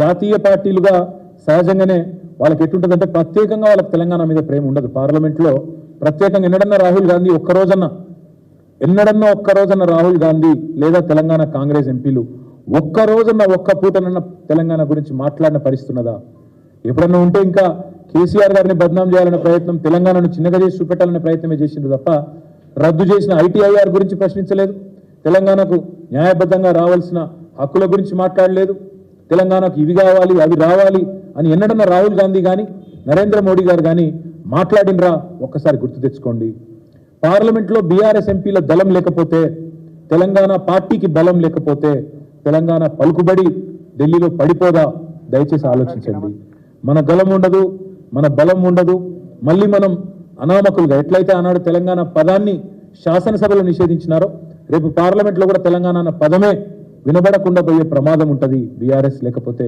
జాతీయ పార్టీలుగా సహజంగానే వాళ్ళకి ఎట్టుంటుందంటే ప్రత్యేకంగా వాళ్ళకి తెలంగాణ మీద ప్రేమ ఉండదు. పార్లమెంట్లో ప్రత్యేకంగా ఎన్నడన్నా రాహుల్ గాంధీ ఒక్కరోజన్న రాహుల్ గాంధీ లేదా తెలంగాణ కాంగ్రెస్ ఎంపీలు ఒక్క పూటనన్న తెలంగాణ గురించి మాట్లాడిన పరిస్థితి ఉన్నదా? ఎప్పుడన్నా ఉంటే ఇంకా కేసీఆర్ గారిని బద్నాం చేయాలనే ప్రయత్నం, తెలంగాణను చిన్నగా చేసి చూపెట్టాలనే ప్రయత్నమే చేసిండ్రు తప్ప రద్దు చేసిన ఐటీఐఆర్ గురించి ప్రశ్నించలేదు, తెలంగాణకు న్యాయబద్ధంగా రావాల్సిన హక్కుల గురించి మాట్లాడలేదు, తెలంగాణకు ఇవి కావాలి అవి రావాలి అని ఎన్నడన్నా రాహుల్ గాంధీ కానీ నరేంద్ర మోడీ గారు కానీ మాట్లాడినరా? ఒక్కసారి గుర్తు తెచ్చుకోండి. పార్లమెంట్లో బీఆర్ఎస్ ఎంపీల దళం లేకపోతే, తెలంగాణ పార్టీకి బలం లేకపోతే తెలంగాణ పలుకుబడి ఢిల్లీలో పడిపోదా? దయచేసి ఆలోచించండి. మన గలం ఉండదు, మన బలం ఉండదు. మళ్ళీ మనం అనామకులుగా ఎట్లయితే ఆనాడు తెలంగాణ పదాన్ని శాసనసభలో నిషేధించినారో రేపు పార్లమెంట్లో కూడా తెలంగాణ అన్న పదమే వినబడకుండా పోయే ప్రమాదం ఉంటుంది బీఆర్ఎస్ లేకపోతే.